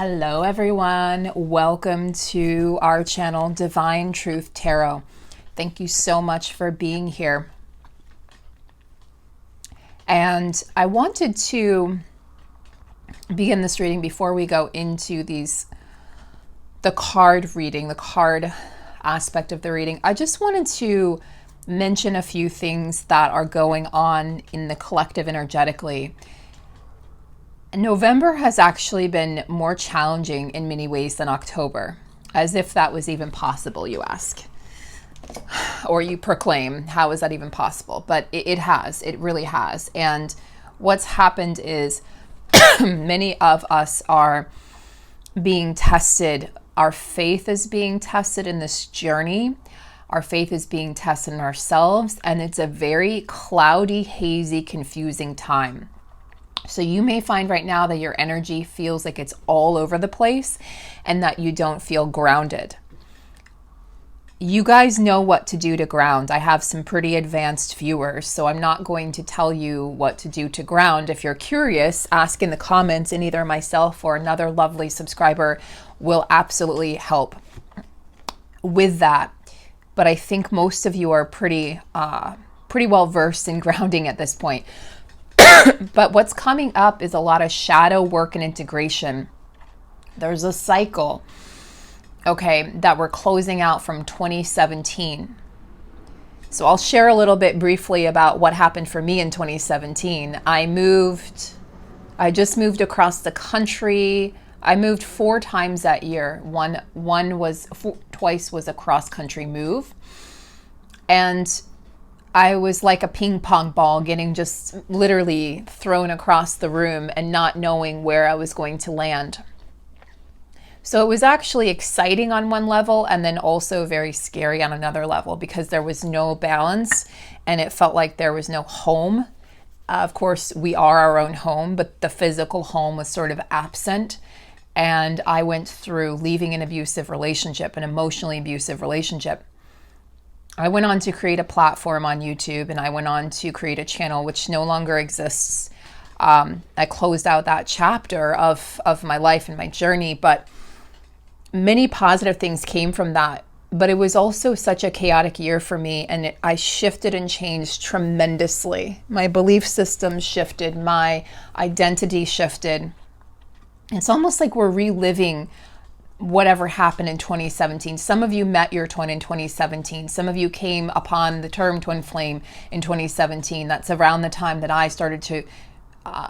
Hello everyone, welcome to our channel Divine Truth Tarot. Thank you so much for being here. And I wanted to begin this reading before we go into the card reading, the card aspect of the reading. I just wanted to mention a few things that are going on in the collective energetically. November has actually been more challenging in many ways than October, as if that was even possible, you ask. Or you proclaim, how is that even possible? But it has, it really has. And what's happened is many of us are being tested. Our faith is being tested in this journey. Our faith is being tested in ourselves. And it's a very cloudy, hazy, confusing time. So you may find right now that your energy feels like it's all over the place and that you don't feel grounded. You guys know what to do to ground. I have some pretty advanced viewers, so I'm not going to tell you what to do to ground. If you're curious, ask in the comments, and either myself or another lovely subscriber will absolutely help with that. But I think most of you are pretty well versed in grounding at this point. But what's coming up is a lot of shadow work and integration. There's a cycle, okay, that we're closing out from 2017. So I'll share a little bit briefly about what happened for me in 2017. I just moved across the country. I moved 4 times that year. Twice was a cross-country move. And I was like a ping pong ball getting just literally thrown across the room and not knowing where I was going to land. So it was actually exciting on one level and then also very scary on another level because there was no balance and it felt like there was no home. Of course, we are our own home, but the physical home was sort of absent. And I went through leaving an abusive relationship, an emotionally abusive relationship. I went on to create a platform on YouTube and I went on to create a channel which no longer exists. I closed out that chapter of my life and my journey, but many positive things came from that. But it was also such a chaotic year for me, and I shifted and changed tremendously. My belief system shifted, my identity shifted. It's almost like we're reliving whatever happened in 2017. Some of you met your twin in 2017. Some of you came upon the term twin flame in 2017. That's around the time that I started to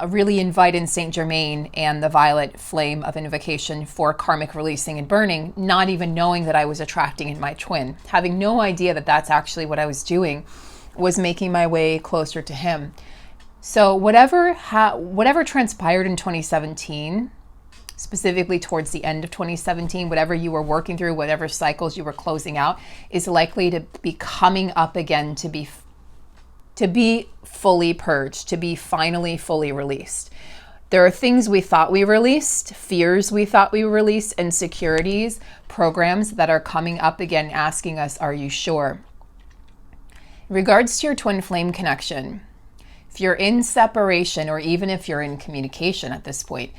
really invite in Saint Germain and the violet flame of invocation for karmic releasing and burning, not even knowing that I was attracting in my twin. Having no idea that that's actually what I was doing, was making my way closer to him. So whatever transpired in 2017, specifically towards the end of 2017, whatever you were working through, whatever cycles you were closing out, is likely to be coming up again to be fully purged, to be finally fully released. There are things we thought we released, fears we thought we released, insecurities, programs that are coming up again asking us, are you sure? In regards to your twin flame connection, if you're in separation or even if you're in communication at this point,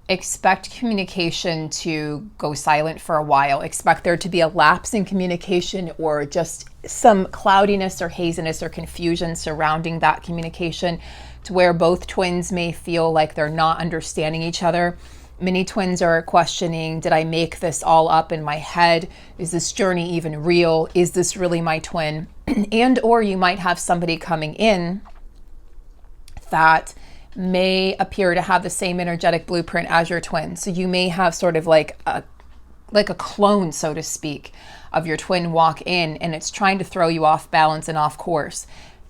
expect communication to go silent for a while. Expect there to be a lapse in communication or just some cloudiness or haziness or confusion surrounding that communication, to where both twins may feel like they're not understanding each other. Many twins are questioning, did I make this all up in my head? Is this journey even real? Is this really my twin? And or you might have somebody coming in that may appear to have the same energetic blueprint as your twin. So you may have sort of like a clone, so to speak, of your twin walk in, and it's trying to throw you off balance and off course.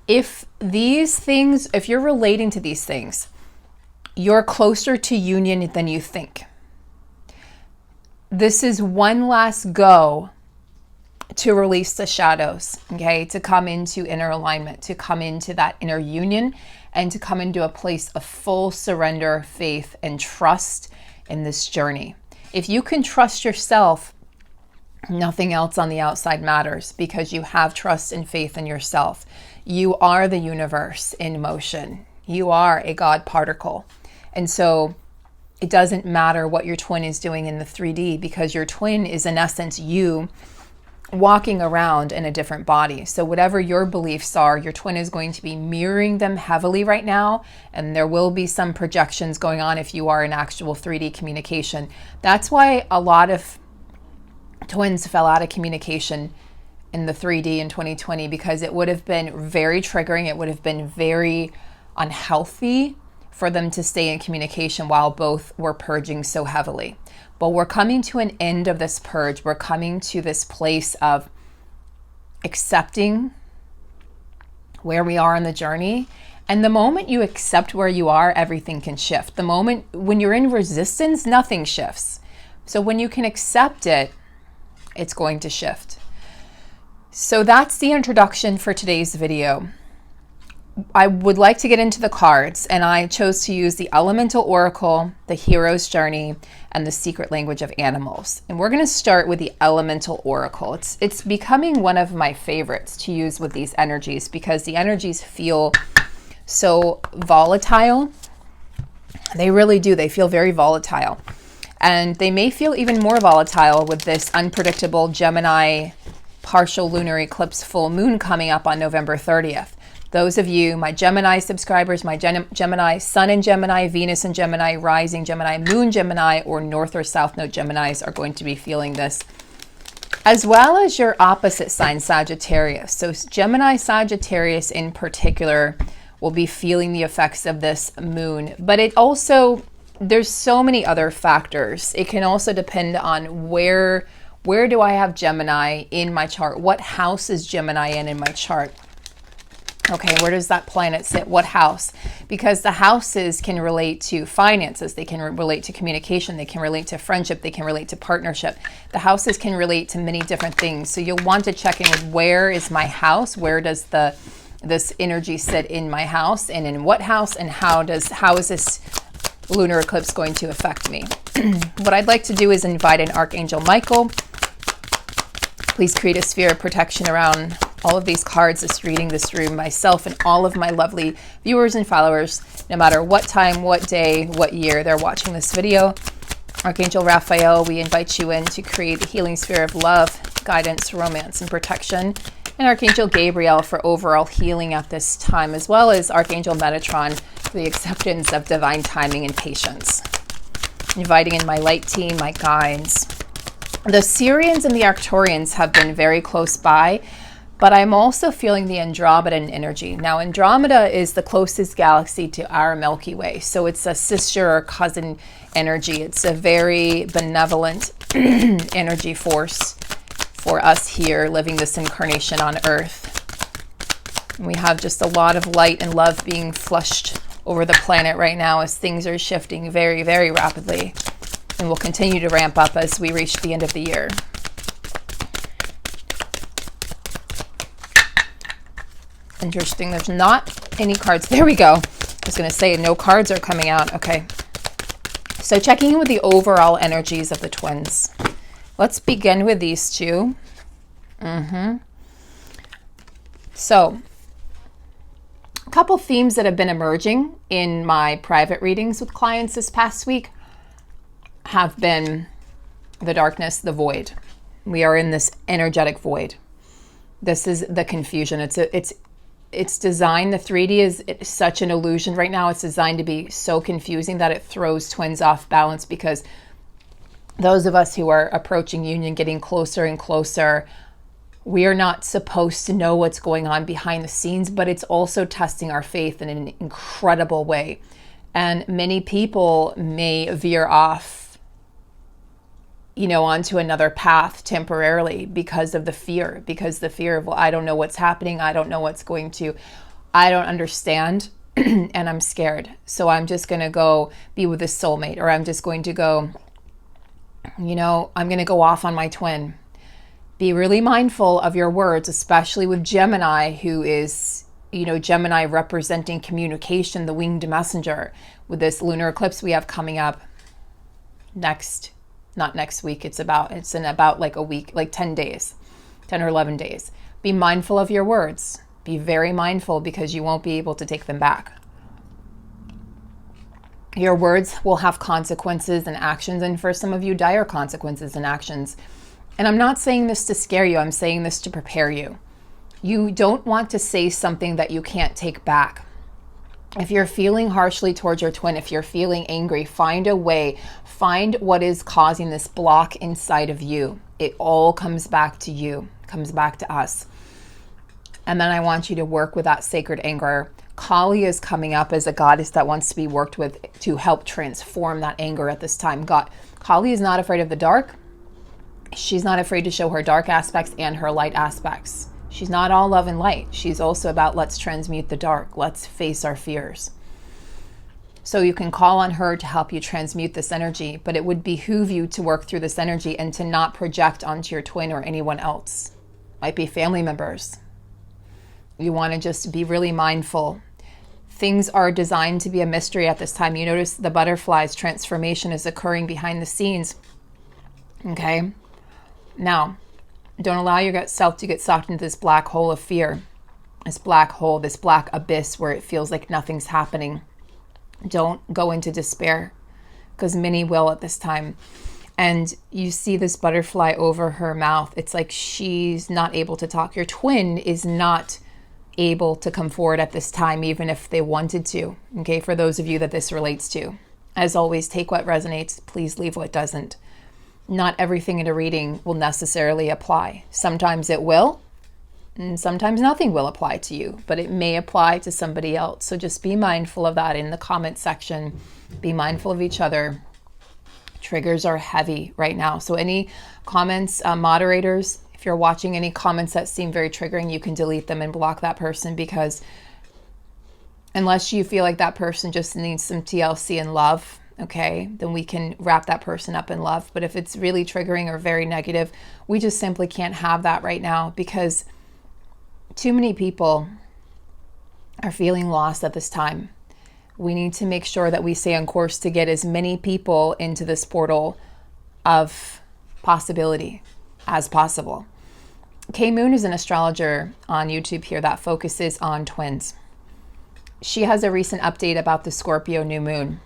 If you're relating to these things, you're closer to union than you think. This is one last go to release the shadows, okay? To come into inner alignment, to come into that inner union, and to come into a place of full surrender, faith, and trust in this journey. If you can trust yourself, nothing else on the outside matters, because you have trust and faith in yourself. You are the universe in motion. You are a God particle. And so it doesn't matter what your twin is doing in the 3D, because your twin is in essence you walking around in a different body. So whatever your beliefs are, your twin is going to be mirroring them heavily right now, and there will be some projections going on if you are in actual 3D communication. That's why a lot of twins fell out of communication in the 3D in 2020, because it would have been very triggering. It would have been very unhealthy for them to stay in communication while both were purging so heavily. But we're coming to an end of this purge. We're coming to this place of accepting where we are in the journey. And the moment you accept where you are, everything can shift. The moment when you're in resistance, nothing shifts. So when you can accept it, it's going to shift. So that's the introduction for today's video. I would like to get into the cards, and I chose to use the Elemental Oracle, the Hero's Journey, and the Secret Language of Animals. And we're going to start with the Elemental Oracle. It's becoming one of my favorites to use with these energies, because the energies feel so volatile. They really do. They feel very volatile. And they may feel even more volatile with this unpredictable Gemini partial lunar eclipse full moon coming up on November 30th. Those of you, my Gemini subscribers, my Gemini, Sun in Gemini, Venus in Gemini, Rising Gemini, Moon Gemini, or North or South Node Geminis are going to be feeling this, as well as your opposite sign, Sagittarius. So Gemini, Sagittarius in particular will be feeling the effects of this moon. But it also, there's so many other factors. It can also depend on where do I have Gemini in my chart? What house is Gemini in my chart? Okay, where does that planet sit? What house? Because the houses can relate to finances. They can relate to communication. They can relate to friendship. They can relate to partnership. The houses can relate to many different things. So you'll want to check in with, where is my house? Where does this energy sit in my house, and in what house, and how is this lunar eclipse going to affect me? What I'd like to do is invite in Archangel Michael. Please create a sphere of protection around all of these cards, this reading, this room, myself, and all of my lovely viewers and followers, no matter what time, what day, what year they're watching this video. Archangel Raphael, we invite you in to create a healing sphere of love, guidance, romance, and protection. And Archangel Gabriel for overall healing at this time, as well as Archangel Metatron for the acceptance of divine timing and patience. Inviting in my light team, my guides. The Sirians and the Arcturians have been very close by, but I'm also feeling the Andromedan energy. Now, Andromeda is the closest galaxy to our Milky Way, so it's a sister or cousin energy. It's a very benevolent energy force for us here living this incarnation on Earth. And we have just a lot of light and love being flushed over the planet right now as things are shifting very, very rapidly, and will continue to ramp up as we reach the end of the year. Interesting, there's not any cards. There we go. I was going to say no cards are coming out. Okay. So checking in with the overall energies of the twins. Let's begin with these two. So a couple themes that have been emerging in my private readings with clients this past week have been the darkness, the void. We are in this energetic void. This is the confusion. It's designed, the 3D is such an illusion right now. It's designed to be so confusing that it throws twins off balance, because those of us who are approaching union, getting closer and closer, we are not supposed to know what's going on behind the scenes, but it's also testing our faith in an incredible way. And many people may veer off, onto another path temporarily because of the fear, of, well, I don't know what's happening. I don't know I don't understand. And I'm scared. So I'm just going to go be with a soulmate, or I'm just going to go, I'm going to go off on my twin. Be really mindful of your words, especially with Gemini, who is, Gemini representing communication, the winged messenger. With this lunar eclipse we have coming up not next week. It's in about like a week, like 10 days, 10 or 11 days. Be mindful of your words. Be very mindful, because you won't be able to take them back. Your words will have consequences and actions, and for some of you, dire consequences and actions. And I'm not saying this to scare you. I'm saying this to prepare you. You don't want to say something that you can't take back. If you're feeling harshly towards your twin, if you're feeling angry, find a way. Find what is causing this block inside of you. It all comes back to you, comes back to us. And then I want you to work with that sacred anger. Kali is coming up as a goddess that wants to be worked with to help transform that anger at this time. Kali is not afraid of the dark. She's not afraid to show her dark aspects and her light aspects. She's not all love and light. She's also about let's transmute the dark. Let's face our fears. So you can call on her to help you transmute this energy, but it would behoove you to work through this energy and to not project onto your twin or anyone else. Might be family members. You want to just be really mindful. Things are designed to be a mystery at this time. You notice the butterflies transformation is occurring behind the scenes. Okay? Now, don't allow yourself to get sucked into this black hole of fear. This black hole, this black abyss where it feels like nothing's happening. Don't go into despair, because many will at this time. And you see this butterfly over her mouth. It's like she's not able to talk. Your twin is not able to come forward at this time, even if they wanted to. Okay, for those of you that this relates to. As always, take what resonates. Please leave what doesn't. Not everything in a reading will necessarily apply. Sometimes it will, and sometimes nothing will apply to you, but it may apply to somebody else. So just be mindful of that in the comment section. Be mindful of each other. Triggers are heavy right now. So any comments, moderators, if you're watching any comments that seem very triggering, you can delete them and block that person, because unless you feel like that person just needs some TLC and love, okay, then we can wrap that person up in love. But if it's really triggering or very negative, we just simply can't have that right now, because too many people are feeling lost at this time. We need to make sure that we stay on course to get as many people into this portal of possibility as possible. Kay Moon is an astrologer on YouTube here that focuses on twins. She has a recent update about the Scorpio new moon.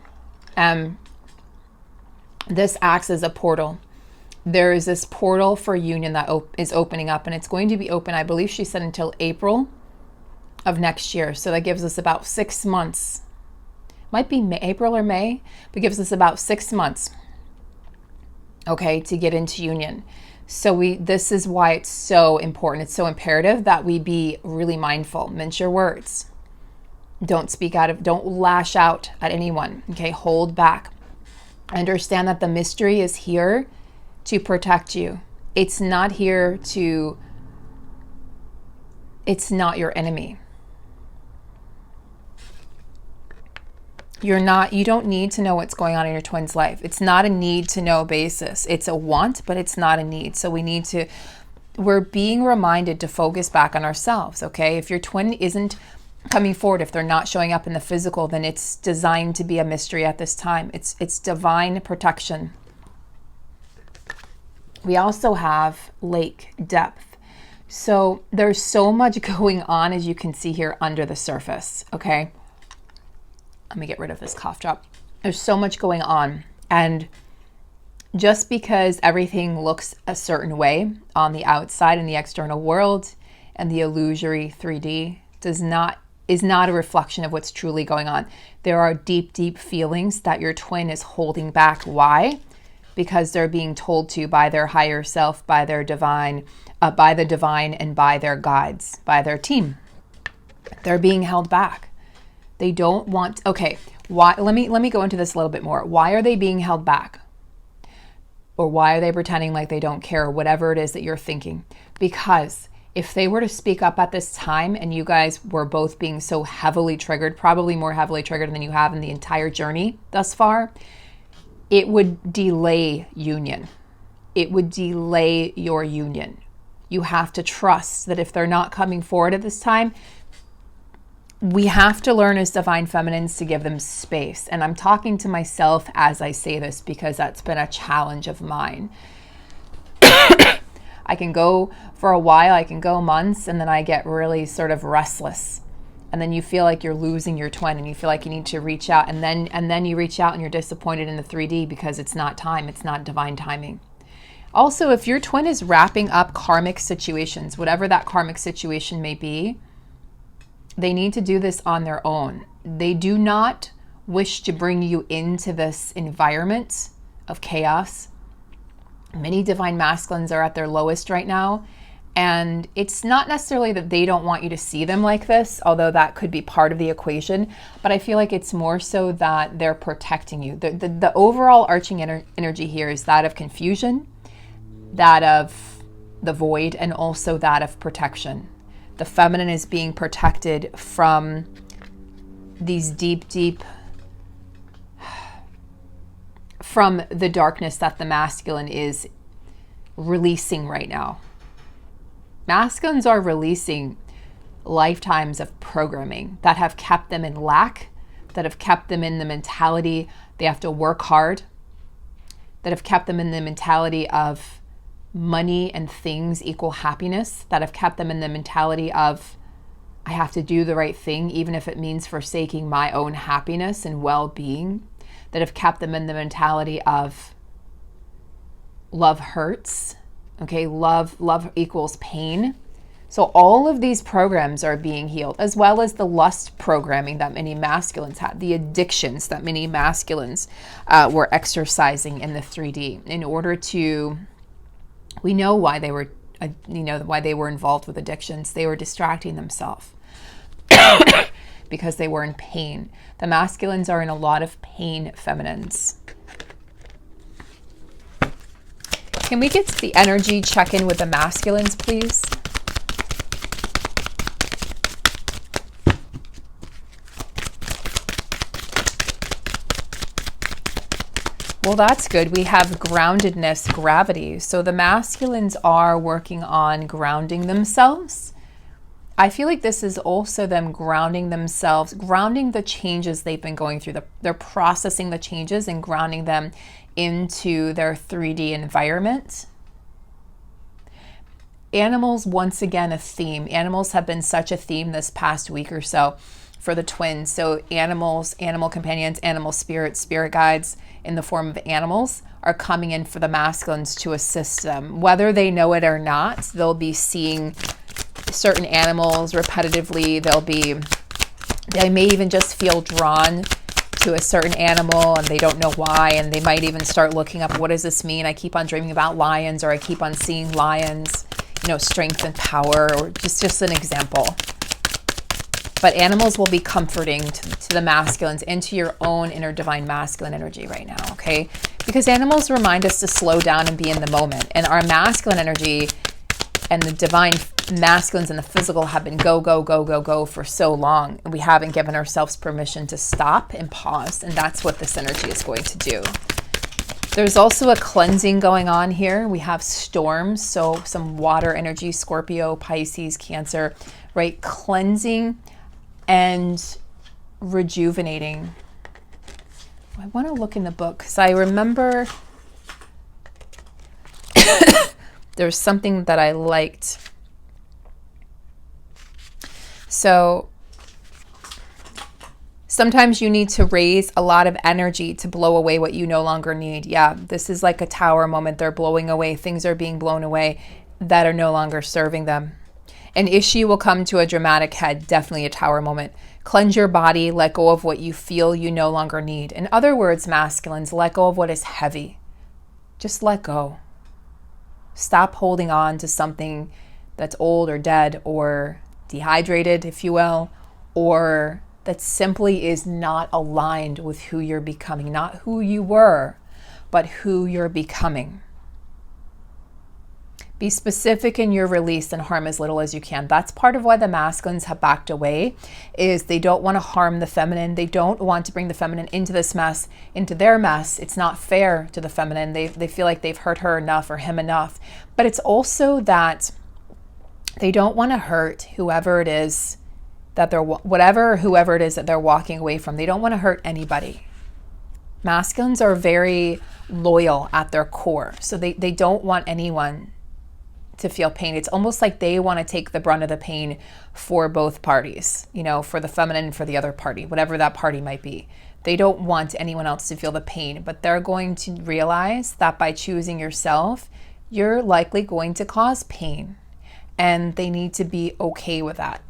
This acts as a portal. There is this portal for union that is opening up, and it's going to be open, I believe she said, until April of next year. So that gives us about 6 months. Might be April or May, but gives us about 6 months, okay, to get into union. So this is why it's so important. It's so imperative that we be really mindful. Mince your words. Don't lash out at anyone, okay? Hold back. Understand that the mystery is here to protect you. It's not your enemy. You don't need to know what's going on in your twin's life. It's not a need to know basis. It's a want, but it's not a need. So we're being reminded to focus back on ourselves, okay? If your twin isn't coming forward, if they're not showing up in the physical, then it's designed to be a mystery at this time. It's divine protection. We also have lake depth. So there's so much going on, as you can see here, under the surface, okay? Let me get rid of this cough drop. There's so much going on. And just because everything looks a certain way on the outside in the external world and the illusory 3D is not a reflection of what's truly going on. There are deep, deep feelings that your twin is holding back. Why? Because they're being told to by their higher self, by their divine, by the divine, and by their guides, by their team. They're being held back. They don't want, okay, why? Let me go into this a little bit more. Why are they being held back? Or why are they pretending like they don't care, or whatever it is that you're thinking? Because if they were to speak up at this time and you guys were both being so heavily triggered, probably more heavily triggered than you have in the entire journey thus far, it would delay union. It would delay your union. You have to trust that if they're not coming forward at this time, we have to learn as divine feminines to give them space. And I'm talking to myself as I say this, because that's been a challenge of mine. I can go for a while, I can go months, and then I get really sort of restless. and then you feel like you're losing your twin, and you feel like you need to reach out, and then you reach out and you're disappointed in the 3D because it's not time, it's not divine timing. Also, if your twin is wrapping up karmic situations, whatever that karmic situation may be, they need to do this on their own. They do not wish to bring you into this environment of chaos. Many divine masculines are at their lowest right now. And it's not necessarily that they don't want you to see them like this, although that could be part of the equation. But I feel like it's more so that they're protecting you. The overall arching energy here is that of confusion, that of the void, and also that of protection. The feminine is being protected from these deep, from the darkness that the masculine is releasing right now. Masculines are releasing lifetimes of programming that have kept them in lack, that have kept them in the mentality they have to work hard, that have kept them in the mentality of money and things equal happiness, that have kept them in the mentality of I have to do the right thing even if it means forsaking my own happiness and well-being, that have kept them in the mentality of love hurts. Okay, love equals pain. So all of these programs are being healed, as well as the lust programming that many masculines had, the addictions that many masculines were exercising in the 3D in order to, we know why they were, why they were involved with addictions. They were distracting themselves because they were in pain. The masculines are in a lot of pain, feminines. Can we get the energy check-in with the masculines, please? Well, that's good. We have groundedness, gravity. So the masculines are working on grounding themselves. I feel like this is also them grounding themselves, grounding the changes they've been going through. They're processing the changes and grounding them into their 3D environment. Animals, once again, a theme. Animals have been such a theme this past week or so for the twins. So animals, animal companions, animal spirits, spirit guides in the form of animals are coming in for the masculines to assist them. Whether they know it or not, they'll be seeing certain animals repetitively. They may even just feel drawn to a certain animal and they don't know why, and they might even start looking up, what does this mean? I keep on dreaming about lions, or I keep on seeing lions, strength and power, or just an example. But animals will be comforting to the masculines, into your own inner divine masculine energy right now, okay? Because animals remind us to slow down and be in the moment. And our masculine energy and the divine masculines and the physical have been go, go, go, go, go for so long. And we haven't given ourselves permission to stop and pause. And that's what this energy is going to do. There's also a cleansing going on here. We have storms, so some water energy, Scorpio, Pisces, Cancer, right? Cleansing and rejuvenating. I want to look in the book because I remember there's something that I liked. So sometimes you need to raise a lot of energy to blow away what you no longer need. Yeah, this is like a tower moment. They're blowing away. Things are being blown away that are no longer serving them. An issue will come to a dramatic head, definitely a tower moment. Cleanse your body, let go of what you feel you no longer need. In other words, masculines, let go of what is heavy. Just let go. Stop holding on to something that's old or dead or dehydrated, if you will, or that simply is not aligned with who you're becoming. Not who you were, but who you're becoming. Be specific in your release and harm as little as you can. That's part of why the masculines have backed away, is they don't want to harm the feminine. They don't want to bring the feminine into this mess, into their mess. It's not fair to the feminine. They feel like they've hurt her enough or him enough. But it's also that they don't want to hurt whoever it is that whoever it is that they're walking away from. They don't want to hurt anybody. Masculines are very loyal at their core. So they don't want anyone to feel pain. It's almost like they want to take the brunt of the pain for both parties, you know, for the feminine and for the other party, whatever that party might be. They don't want anyone else to feel the pain, but they're going to realize that by choosing yourself, you're likely going to cause pain, and they need to be okay with that.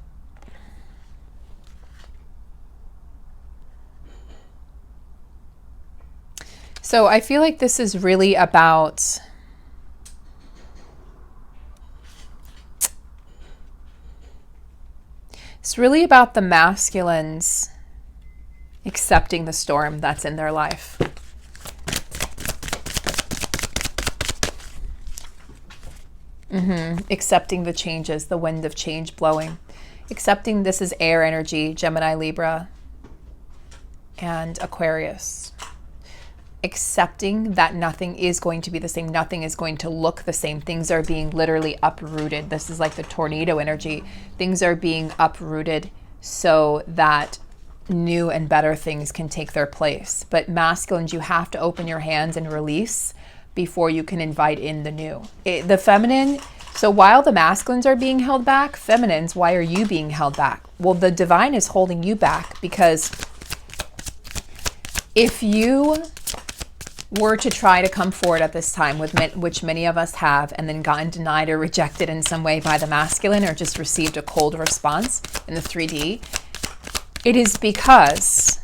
So I feel like this is really about the masculines accepting the storm that's in their life. Accepting the changes, the wind of change blowing. Accepting this is air energy, Gemini, Libra, and Aquarius. Accepting that nothing is going to be the same. Nothing is going to look the same. Things are being literally uprooted. This is like the tornado energy. Things are being uprooted so that new and better things can take their place. But masculines, you have to open your hands and release before you can invite in the new. The feminine, so while the masculines are being held back, feminines, why are you being held back? Well, the divine is holding you back, because if you were to try to come forward at this time, which many of us have, and then gotten denied or rejected in some way by the masculine, or just received a cold response in the 3D, it is because,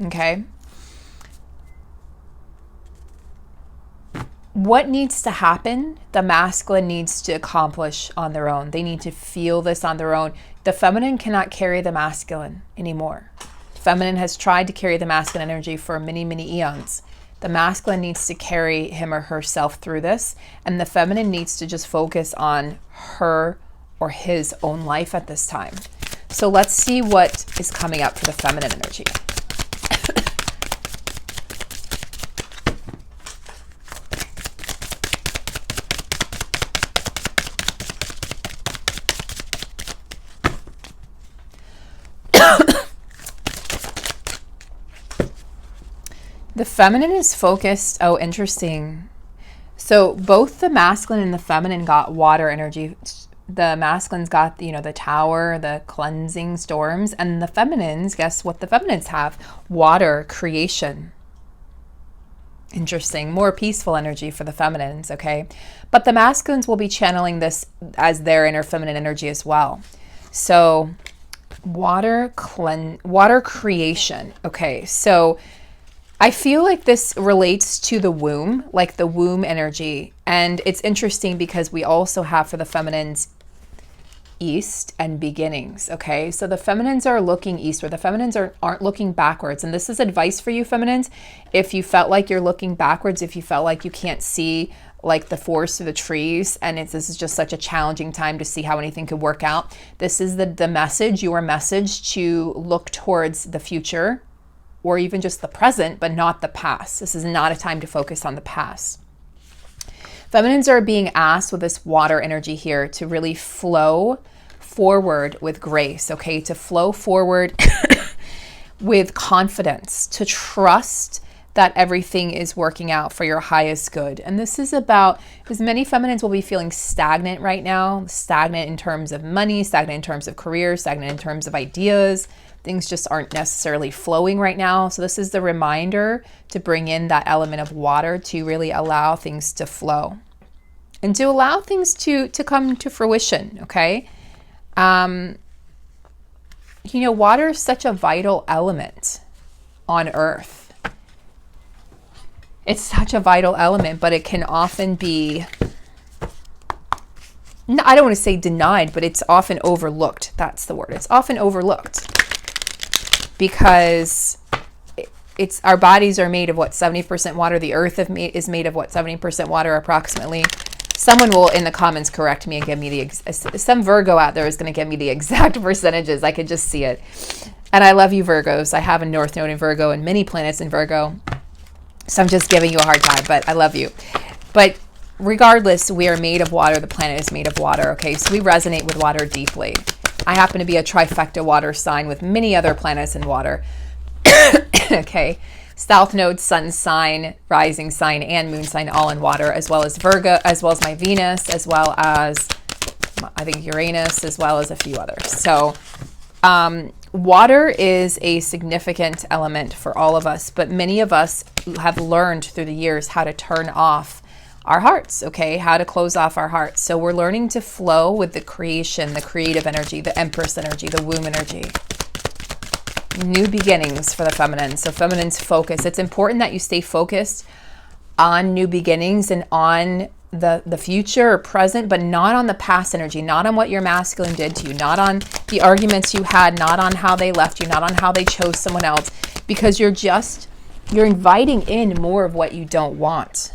okay, what needs to happen, the masculine needs to accomplish on their own. They need to feel this on their own. The feminine cannot carry the masculine anymore. Feminine has tried to carry the masculine energy for many, many eons. The masculine needs to carry him or herself through this, and the feminine needs to just focus on her or his own life at this time. So let's see what is coming up for the feminine energy. The feminine is focused. Oh, interesting. So both the masculine and the feminine got water energy. The masculines got, you know, the tower, the cleansing storms, and the feminines, guess what the feminines have? Water, creation. Interesting. More peaceful energy for the feminines, okay? But the masculines will be channeling this as their inner feminine energy as well. So water creation. Okay, so I feel like this relates to the womb, like the womb energy. And it's interesting because we also have for the feminines east and beginnings, okay? So the feminines are looking eastward. The feminines aren't looking backwards. And this is advice for you feminines. If you felt like you're looking backwards, if you felt like you can't see like the forest through the trees, and this is just such a challenging time to see how anything could work out, this is the message, your message to look towards the future, or even just the present, but not the past. This is not a time to focus on the past. Feminines are being asked with this water energy here to really flow forward with grace, okay? To flow forward with confidence, to trust that everything is working out for your highest good. And this is about, because many feminines will be feeling stagnant right now, stagnant in terms of money, stagnant in terms of career, stagnant in terms of ideas. Things just aren't necessarily flowing right now. So this is the reminder to bring in that element of water to really allow things to flow and to allow things to come to fruition, okay? You know, water is such a vital element on Earth. It's such a vital element, but it can often be, I don't want to say denied, but it's often overlooked. That's the word. It's often overlooked. Because it's our bodies are made of what, 70% water. The earth is made of what, 70% water approximately. Someone will in the comments correct me and give me some Virgo out there is going to give me the exact percentages. I could just see it. And I love you Virgos. I have a North Node in Virgo and many planets in Virgo. So I'm just giving you a hard time, but I love you. But regardless, we are made of water. The planet is made of water. Okay, so we resonate with water deeply. I happen to be a trifecta water sign with many other planets in water. Okay, South Node, Sun sign, rising sign, and moon sign all in water, as well as Virgo, as well as my Venus, as well as I think Uranus, as well as a few others. So water is a significant element for all of us, but many of us have learned through the years how to turn off our hearts, okay? How to close off our hearts. So we're learning to flow with the creation, the creative energy, the Empress energy, the womb energy. New beginnings for the feminine. So feminine's focus. It's important that you stay focused on new beginnings and on the future or present, but not on the past energy, not on what your masculine did to you, not on the arguments you had, not on how they left you, not on how they chose someone else, because you're inviting in more of what you don't want.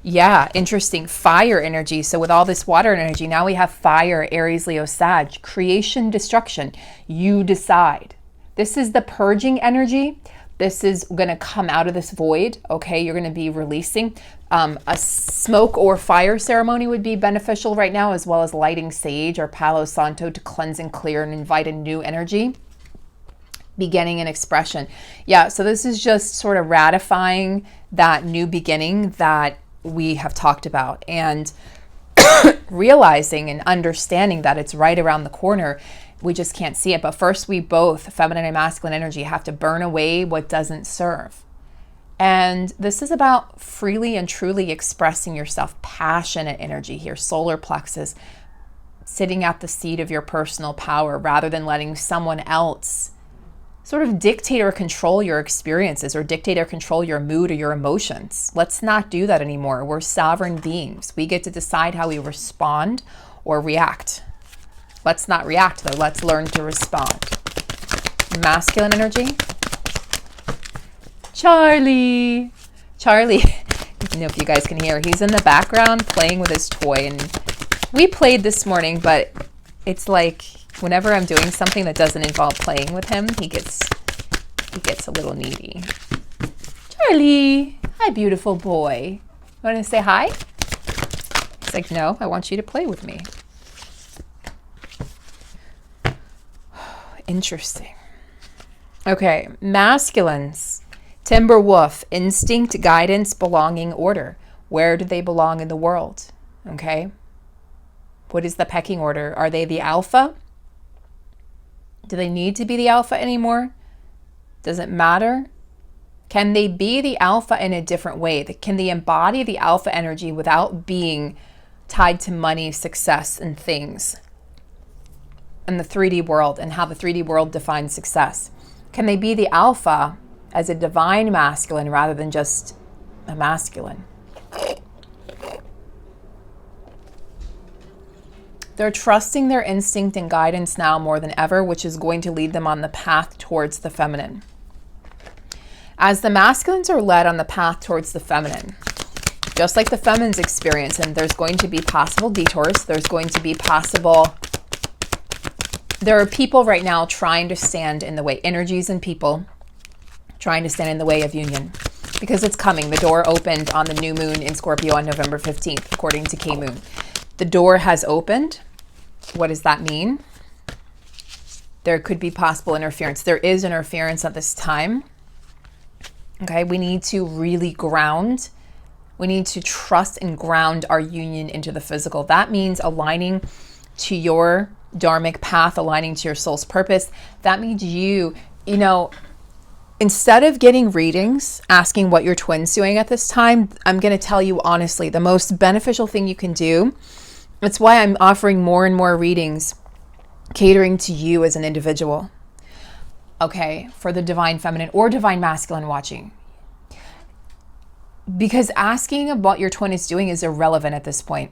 Yeah, interesting. Fire energy. So with all this water energy, now we have fire, Aries, Leo, Sag, creation, destruction. You decide. This is the purging energy. This is going to come out of this void, okay? You're going to be releasing. A smoke or fire ceremony would be beneficial right now, as well as lighting sage or Palo Santo to cleanse and clear and invite a new energy, beginning and expression. Yeah, so this is just sort of ratifying that new beginning that we have talked about, and realizing and understanding that it's right around the corner. We just can't see it. But first, we both, feminine and masculine energy, have to burn away what doesn't serve. And this is about freely and truly expressing yourself. Passionate energy here, solar plexus, sitting at the seat of your personal power rather than letting someone else sort of dictate or control your experiences or dictate or control your mood or your emotions. Let's not do that anymore. We're sovereign beings. We get to decide how we respond or react. Let's not react, though. Let's learn to respond. Masculine energy. Charlie, I don't know if you guys can hear. He's in the background playing with his toy. And we played this morning, but it's like whenever I'm doing something that doesn't involve playing with him, he gets a little needy. Charlie, hi, beautiful boy. Want to say hi? He's like, no, I want you to play with me. Interesting. Okay, masculines. Timber wolf, instinct, guidance, belonging, order. Where do they belong in the world? Okay. What is the pecking order? Are they the alpha? Do they need to be the alpha anymore? Does it matter? Can they be the alpha in a different way? Can they embody the alpha energy without being tied to money, success, and things? In the 3D world, and how the 3D world defines success. Can they be the alpha as a divine masculine rather than just a masculine? They're trusting their instinct and guidance now more than ever, which is going to lead them on the path towards the feminine. As the masculines are led on the path towards the feminine, just like the feminines experience, and there's going to be possible detours, there are people right now trying to stand in the way, energies and people trying to stand in the way of union, because it's coming. The door opened on the new moon in Scorpio on November 15th, according to K-Moon. The door has opened. What does that mean? There could be possible interference. There is interference at this time. Okay, we need to really ground. We need to trust and ground our union into the physical. That means aligning to your dharmic path, aligning to your soul's purpose. That means you know, instead of getting readings, asking what your twin's doing at this time, I'm going to tell you honestly, the most beneficial thing you can do, it's why I'm offering more and more readings, catering to you as an individual. Okay, for the divine feminine or divine masculine watching. Because asking about what your twin is doing is irrelevant at this point.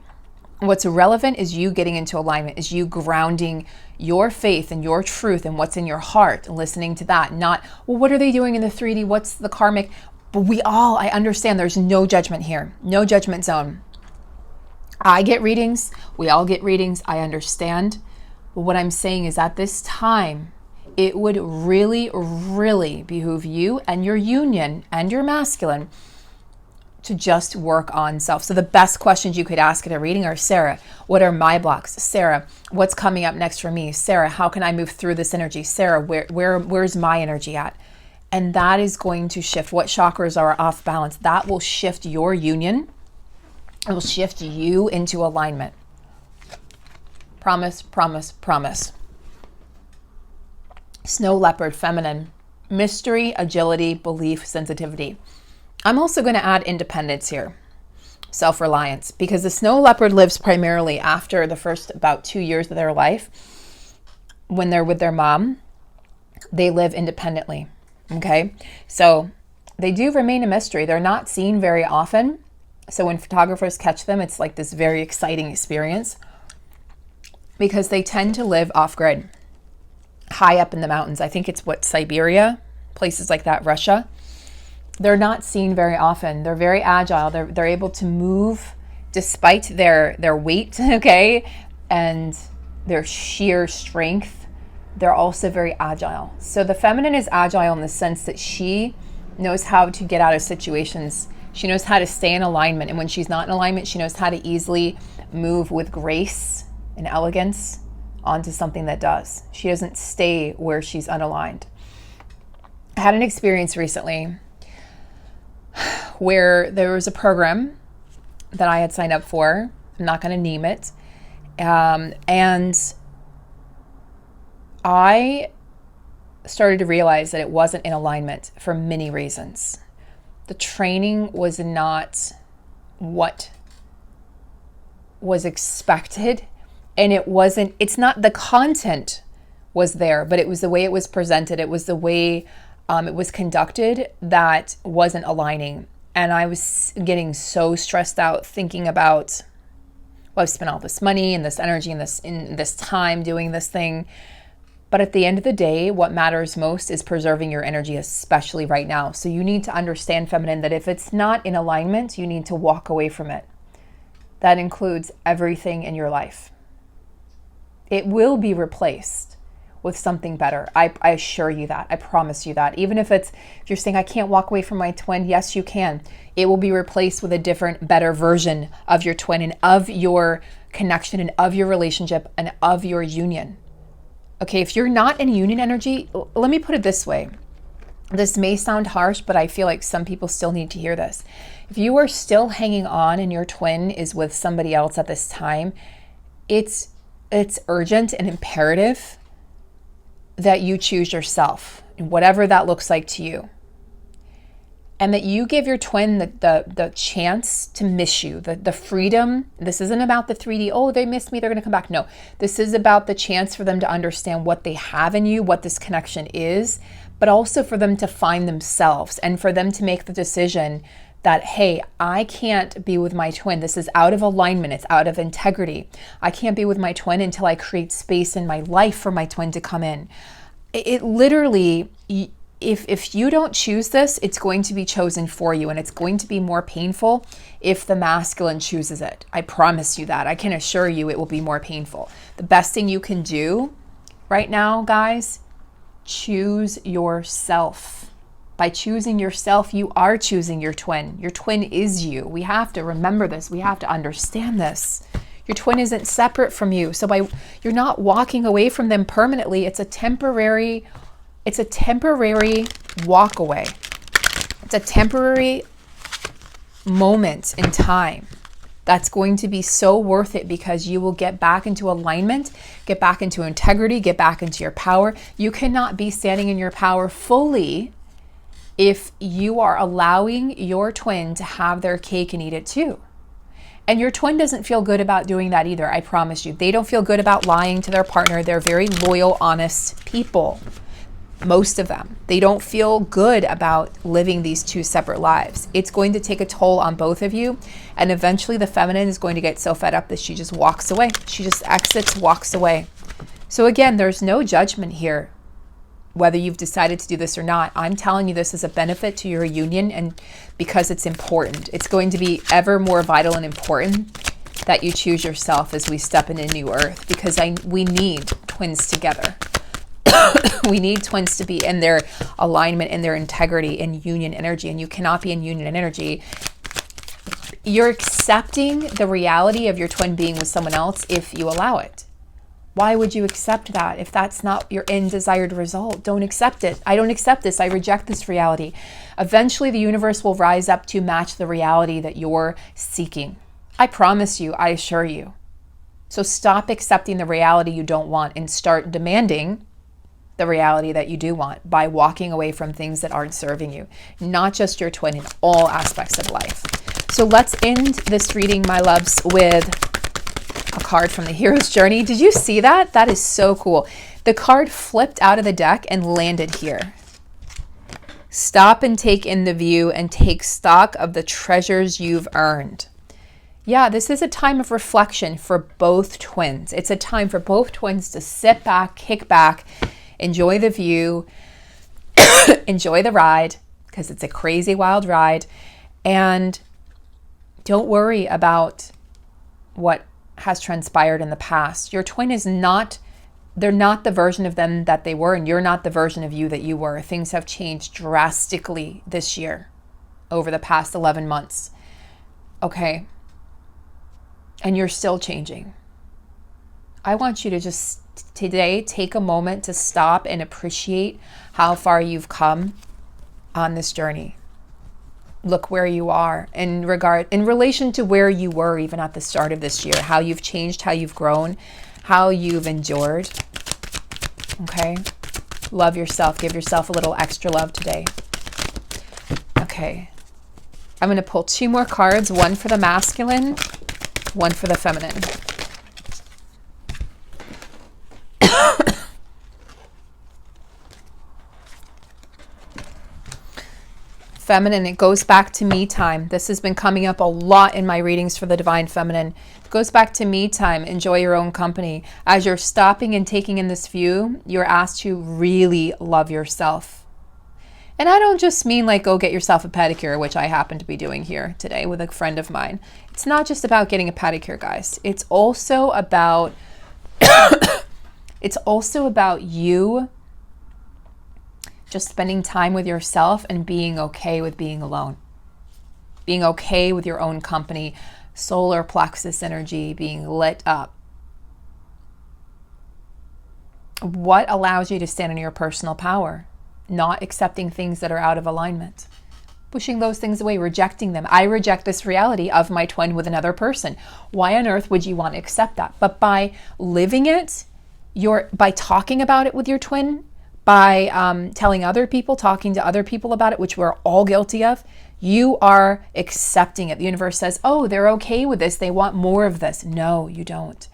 What's relevant is you getting into alignment, is you grounding your faith and your truth and what's in your heart and listening to that. Not, well, what are they doing in the 3D? What's the karmic? But I understand there's no judgment here, no judgment zone. I get readings. We all get readings. I understand. But what I'm saying is at this time, it would really, really behoove you and your union and your masculine to just work on self. So the best questions you could ask at a reading are, Sarah, what are my blocks? Sarah, what's coming up next for me? Sarah, how can I move through this energy? Sarah, where's my energy at? And that is going to shift what chakras are off balance. That will shift your union. It will shift you into alignment. Promise, promise, promise. Snow leopard, feminine. Mystery, agility, belief, sensitivity. I'm also going to add independence here. Self-reliance. Because the snow leopard lives primarily after the first about 2 years of their life. When they're with their mom, they live independently. Okay, so they do remain a mystery. They're not seen very often. So when photographers catch them, it's like this very exciting experience because they tend to live off-grid, high up in the mountains. I think it's Siberia, places like that, Russia. They're not seen very often. They're very agile. They're able to move despite their weight, okay, and their sheer strength. They're also very agile. So the feminine is agile in the sense that she knows how to get out of situations. She knows how to stay in alignment. And when she's not in alignment, she knows how to easily move with grace and elegance onto something that does. She doesn't stay where she's unaligned. I had an experience recently where there was a program that I had signed up for. I'm not going to name it. And I started to realize that it wasn't in alignment for many reasons. The training was not what was expected, and it's not the content was there, but it was the way it was presented. It was the way it was conducted that wasn't aligning. And I was getting so stressed out thinking about, well, I've spent all this money and this energy and this time doing this thing. But at the end of the day, what matters most is preserving your energy, especially right now. So you need to understand, feminine, that if it's not in alignment, you need to walk away from it. That includes everything in your life. It will be replaced with something better. I assure you that. I promise you that. Even if you're saying, I can't walk away from my twin, yes, you can. It will be replaced with a different, better version of your twin and of your connection and of your relationship and of your union. Okay, if you're not in union energy, let me put it this way. This may sound harsh, but I feel like some people still need to hear this. If you are still hanging on and your twin is with somebody else at this time, it's urgent and imperative that you choose yourself, whatever that looks like to you. And that you give your twin the chance to miss you, the freedom. This isn't about the 3D, oh, they missed me, they're gonna come back. No, this is about the chance for them to understand what they have in you, what this connection is, but also for them to find themselves and for them to make the decision that, hey, I can't be with my twin. This is out of alignment, it's out of integrity. I can't be with my twin until I create space in my life for my twin to come in. It literally, if you don't choose this, it's going to be chosen for you, and it's going to be more painful if the masculine chooses it. I promise you that. I can assure you it will be more painful. The best thing you can do right now, guys, choose yourself. By choosing yourself, you are choosing your twin. Your twin is you. We have to remember this. We have to understand this. Your twin isn't separate from you. So you're not walking away from them permanently. It's a temporary walk away. It's a temporary moment in time that's going to be so worth it because you will get back into alignment, get back into integrity, get back into your power. You cannot be standing in your power fully if you are allowing your twin to have their cake and eat it too. And your twin doesn't feel good about doing that either, I promise you. They don't feel good about lying to their partner. They're very loyal, honest people. Most of them. They don't feel good about living these two separate lives. It's going to take a toll on both of you. And eventually the feminine is going to get so fed up that she just walks away. She just exits, walks away. So again, there's no judgment here, whether you've decided to do this or not. I'm telling you this is a benefit to your union, and because it's important. It's going to be ever more vital and important that you choose yourself as we step into new earth, because we need twins together. We need twins to be in their alignment, in their integrity, in union energy, and you cannot be in union energy. You're accepting the reality of your twin being with someone else if you allow it. Why would you accept that if that's not your end desired result? Don't accept it. I don't accept this. I reject this reality. Eventually, the universe will rise up to match the reality that you're seeking. I promise you, I assure you. So stop accepting the reality you don't want and start demanding the reality that you do want by walking away from things that aren't serving you, not just your twin, in all aspects of life. So let's end this reading, my loves, with a card from the hero's journey. Did you see that? That is so cool. The card flipped out of the deck and landed here. Stop and take in the view and take stock of the treasures you've earned. Yeah, this is a time of reflection for both twins. It's a time for both twins to sit back, kick back, enjoy the view, enjoy the ride, because it's a crazy wild ride, and don't worry about what has transpired in the past. Your twin is not, they're not the version of them that they were, and you're not the version of you that you were. Things have changed drastically this year, over the past 11 months. Okay? And you're still changing. I want you to just today take a moment to stop and appreciate how far you've come on this journey. Look where you are in relation to where you were even at the start of this year, how you've changed, how you've grown, how you've endured. Okay? Love yourself. Give yourself a little extra love today. Okay. I'm going to pull 2 more cards, one for the masculine, one for the feminine. Feminine, it goes back to me time. This has been coming up a lot in my readings for the divine feminine. It goes back to me time. Enjoy your own company. As you're stopping and taking in this view, you're asked to really love yourself. And I don't just mean like go get yourself a pedicure, which I happen to be doing here today with a friend of mine. It's not just about getting a pedicure, guys. It's also about you just spending time with yourself and being okay with being alone. Being okay with your own company, solar plexus energy being lit up. What allows you to stand in your personal power? Not accepting things that are out of alignment. Pushing those things away, rejecting them. I reject this reality of my twin with another person. Why on earth would you want to accept that? But by living it, by talking about it with your twin, by telling other people, talking to other people about it, which we're all guilty of, you are accepting it. The universe says, oh, they're okay with this. They want more of this. No, you don't.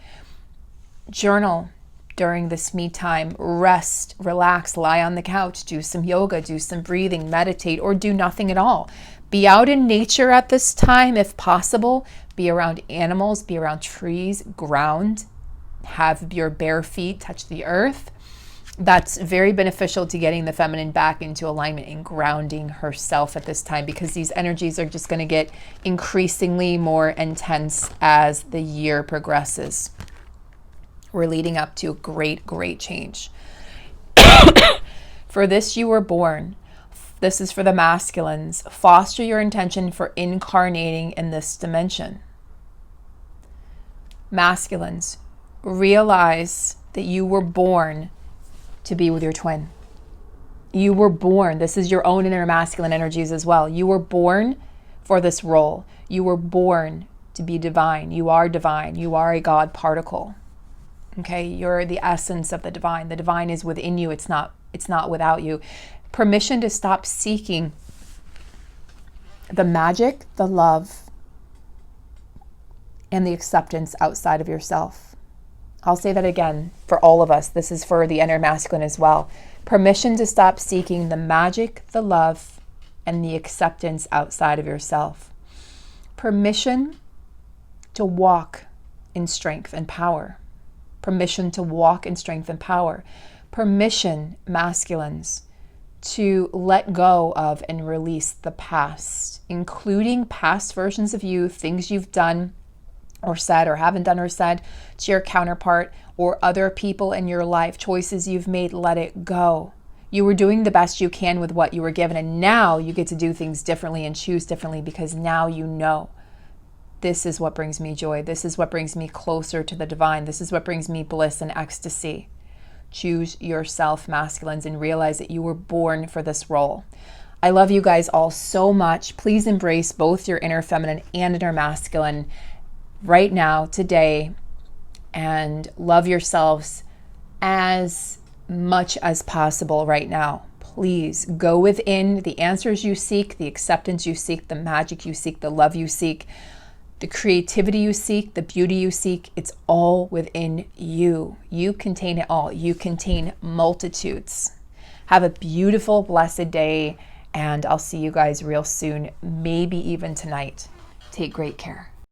Journal during this me time. Rest, relax, lie on the couch, do some yoga, do some breathing, meditate, or do nothing at all. Be out in nature at this time if possible. Be around animals, be around trees, ground. Have your bare feet touch the earth. That's very beneficial to getting the feminine back into alignment and grounding herself at this time, because these energies are just going to get increasingly more intense as the year progresses. We're leading up to a great, great change. For this you were born. This is for the masculines. Foster your intention for incarnating in this dimension. Masculines, realize that you were born to be with your twin. You were born. This is your own inner masculine energies as well. You were born for this role. You were born to be divine. You are divine. You are a God particle. Okay, you're the essence of the divine. The divine is within you. It's not without you. Permission to stop seeking the magic, the love, and the acceptance outside of yourself. I'll say that again for all of us. This is for the inner masculine as well. Permission to stop seeking the magic, the love, and the acceptance outside of yourself. Permission to walk in strength and power. Permission to walk in strength and power. Permission, masculines, to let go of and release the past, including past versions of you, things you've done or said or haven't done or said to your counterpart or other people in your life, choices you've made. Let it go. You were doing the best you can with what you were given, and now you get to do things differently and choose differently because now you know. This is what brings me joy. This is what brings me closer to the divine. This is what brings me bliss and ecstasy. Choose yourself, masculines, and realize that you were born for this role. I love you guys all so much. Please embrace both your inner feminine and inner masculine right now, today, and love yourselves as much as possible right now. Please go within the answers you seek, the acceptance you seek, the magic you seek, the love you seek, the creativity you seek, the beauty you seek. It's all within you. You contain it all. You contain multitudes. Have a beautiful, blessed day, and I'll see you guys real soon, maybe even tonight. Take great care.